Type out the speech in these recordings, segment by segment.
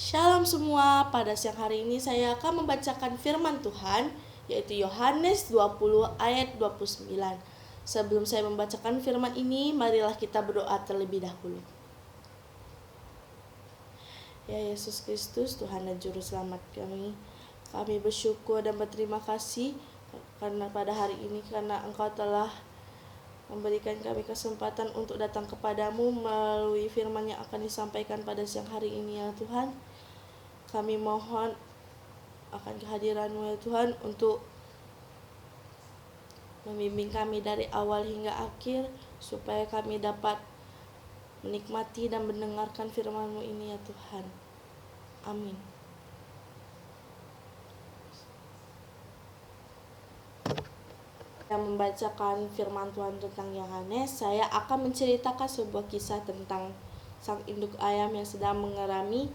Shalom semua, pada siang hari ini saya akan membacakan firman Tuhan, yaitu Yohanes 20 ayat 29. Sebelum saya membacakan firman ini, marilah kita berdoa terlebih dahulu. Ya Yesus Kristus, Tuhan dan Juru Selamat kami bersyukur dan berterima kasih karena pada hari ini, karena Engkau telah memberikan kami kesempatan untuk datang kepadamu melalui firman yang akan disampaikan pada siang hari ini ya Tuhan. Kami mohon akan kehadiran-Mu ya Tuhan untuk membimbing kami dari awal hingga akhir, supaya kami dapat menikmati dan mendengarkan firman-Mu ini ya Tuhan. Amin. Yang membacakan firman Tuhan tentang Yohanes, saya akan menceritakan sebuah kisah tentang sang induk ayam yang sedang mengerami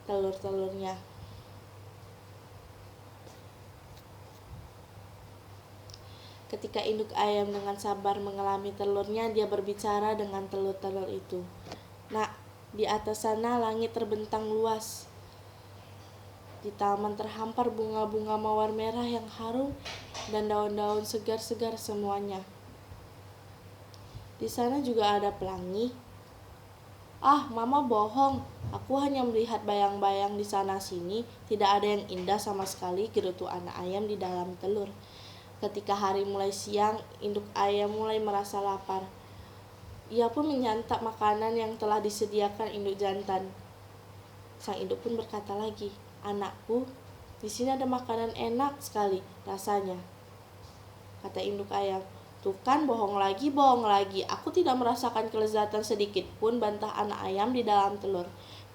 telur-telurnya. Ketika induk ayam dengan sabar mengalami telurnya, dia berbicara dengan telur-telur itu. Nak, di atas sana langit terbentang luas. Di taman terhampar bunga-bunga mawar merah yang harum dan daun-daun segar-segar semuanya. Di sana juga ada pelangi. Ah, Mama bohong. Aku hanya melihat bayang-bayang di sana-sini. Tidak ada yang indah sama sekali, gerutu anak ayam di dalam telur. Ketika hari mulai siang, induk ayam mulai merasa lapar. Ia pun menyantap makanan yang telah disediakan induk jantan. Sang induk pun berkata lagi, "Anakku, di sini ada makanan enak sekali rasanya." Kata induk ayam, "Tuh kan, bohong lagi. Aku tidak merasakan kelezatan sedikit pun," bantah anak ayam di dalam telur.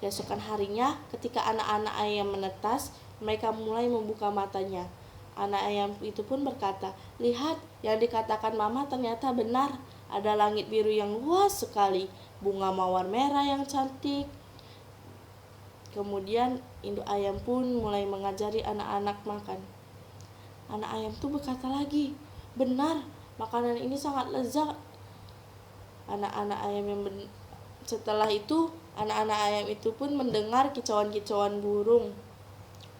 Keesokan harinya, ketika anak-anak ayam menetas, mereka mulai membuka matanya. Anak ayam itu pun berkata, "Lihat, yang dikatakan Mama ternyata benar. Ada langit biru yang luas sekali, bunga mawar merah yang cantik." Kemudian induk ayam pun mulai mengajari anak-anak makan. Anak ayam itu berkata lagi, "Benar, makanan ini sangat lezat." Setelah itu, anak-anak ayam itu pun mendengar kicauan-kicauan burung.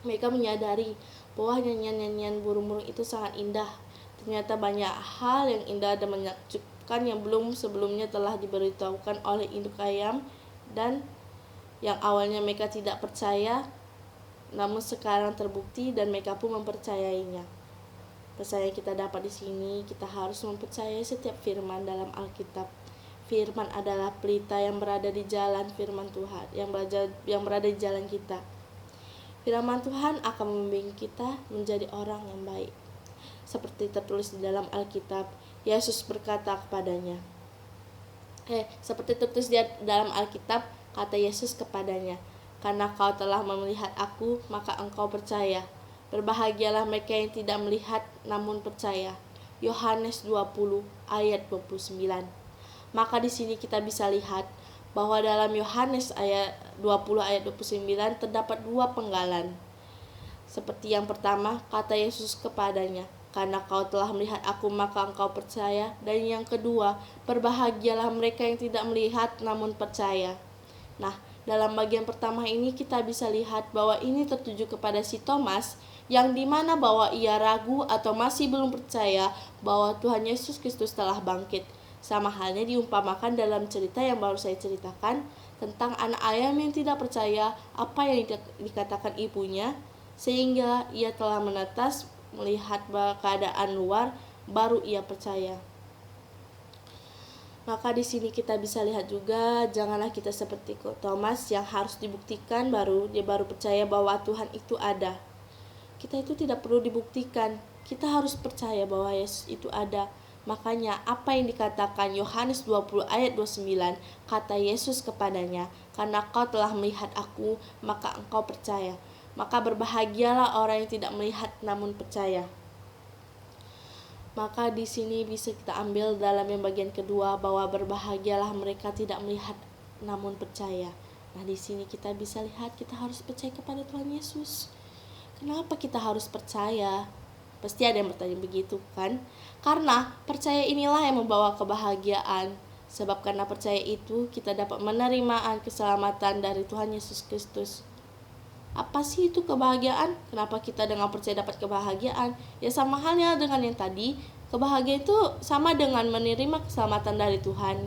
Mereka menyadari bahwa nyanyian-nyanyian burung-burung itu sangat indah. Ternyata banyak hal yang indah dan menakjubkan yang belum sebelumnya telah diberitahukan oleh induk ayam, dan yang awalnya mereka tidak percaya, namun sekarang terbukti dan mereka pun mempercayainya. Pesan yang kita dapat di sini, kita harus mempercayai setiap firman dalam Alkitab. Firman adalah pelita yang berada di jalan firman Tuhan, yang berada di jalan kita. Firman Tuhan akan membimbing kita menjadi orang yang baik. Seperti tertulis di dalam Alkitab, Yesus berkata kepadanya. Seperti tertulis di dalam Alkitab, kata Yesus kepadanya, "Karena kau telah melihat aku, maka engkau percaya. Berbahagialah mereka yang tidak melihat namun percaya." Yohanes 20 ayat 29. Maka di sini kita bisa lihat bahwa dalam Yohanes ayat 20 ayat 29 terdapat dua penggalan. Seperti yang pertama, kata Yesus kepadanya, "Karena kau telah melihat aku, maka engkau percaya." Dan yang kedua, "Berbahagialah mereka yang tidak melihat namun percaya." Nah, dalam bagian pertama ini kita bisa lihat bahwa ini tertuju kepada si Thomas, yang dimana bahwa ia ragu atau masih belum percaya bahwa Tuhan Yesus Kristus telah bangkit. Sama halnya diumpamakan dalam cerita yang baru saya ceritakan tentang anak ayam yang tidak percaya apa yang dikatakan ibunya, sehingga ia telah menetas melihat keadaan luar, baru ia percaya. Maka di sini kita bisa lihat juga, janganlah kita seperti Thomas yang harus dibuktikan dia baru percaya bahwa Tuhan itu ada. Kita itu tidak perlu dibuktikan, kita harus percaya bahwa Yesus itu ada. Makanya apa yang dikatakan Yohanes 20 ayat 29, kata Yesus kepadanya, "Karena kau telah melihat aku, maka engkau percaya." Maka berbahagialah orang yang tidak melihat namun percaya. Maka di sini bisa kita ambil dalam yang bagian kedua, bahwa berbahagialah mereka tidak melihat namun percaya. Nah, di sini kita bisa lihat kita harus percaya kepada Tuhan Yesus. Kenapa kita harus percaya? Pasti ada yang bertanya begitu kan? Karena percaya inilah yang membawa kebahagiaan. Sebab karena percaya itu kita dapat menerima keselamatan dari Tuhan Yesus Kristus. Apa sih itu kebahagiaan? Kenapa kita dengan percaya dapat kebahagiaan? Ya sama halnya dengan yang tadi, kebahagiaan itu sama dengan menerima keselamatan dari Tuhan.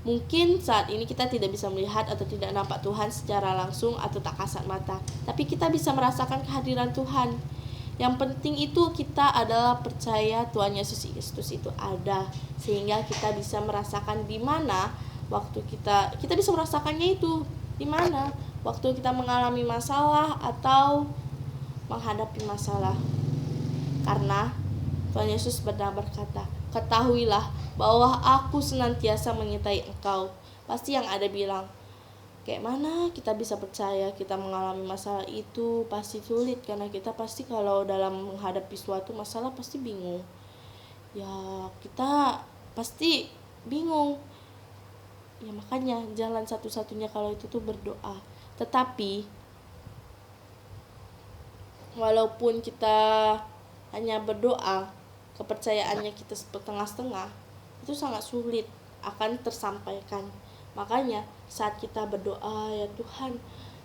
Mungkin saat ini kita tidak bisa melihat atau tidak nampak Tuhan secara langsung atau tak kasat mata, tapi kita bisa merasakan kehadiran Tuhan. Yang penting itu kita adalah percaya Tuhan Yesus Kristus itu ada, sehingga kita bisa merasakan di mana waktu kita bisa merasakannya itu di mana waktu kita mengalami masalah atau menghadapi masalah. Karena Tuhan Yesus benar berkata, "Ketahuilah bahwa aku senantiasa menyertai engkau." Pasti yang ada bilang, kayak mana kita bisa percaya kita mengalami masalah itu pasti sulit, karena kita pasti kalau dalam menghadapi suatu masalah pasti bingung. Ya, kita pasti bingung. Ya makanya jalan satu-satunya kalau itu tuh berdoa. Tetapi walaupun kita hanya berdoa, kepercayaannya kita setengah-setengah, itu sangat sulit akan tersampaikan. Makanya saat kita berdoa, ya Tuhan,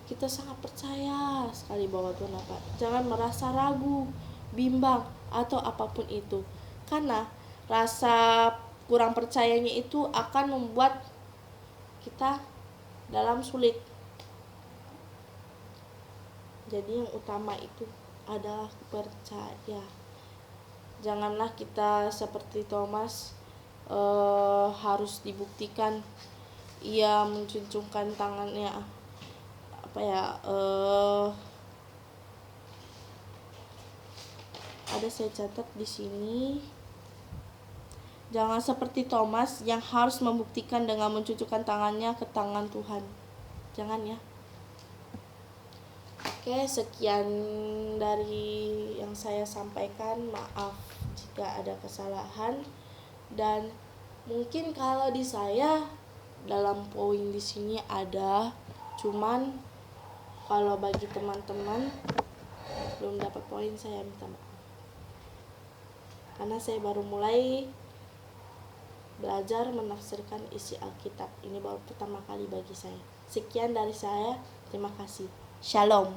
kita sangat percaya sekali bahwa Tuhan apa. Jangan merasa ragu, bimbang, atau apapun itu. Karena rasa kurang percayanya itu akan membuat kita dalam sulit. Jadi yang utama itu adalah percaya. Janganlah kita seperti Thomas harus dibuktikan ia mencucungkan tangannya ada saya catat di sini. Jangan seperti Thomas yang harus membuktikan dengan mencucukkan tangannya ke tangan Tuhan. Jangan ya. Oke, sekian dari yang saya sampaikan. Maaf jika ada kesalahan, dan mungkin kalau di saya dalam poin di sini ada, cuman kalau bagi teman-teman belum dapat poin, saya minta maaf. Karena saya baru mulai belajar menafsirkan isi Alkitab. Ini baru pertama kali bagi saya. Sekian dari saya. Terima kasih. Shalom.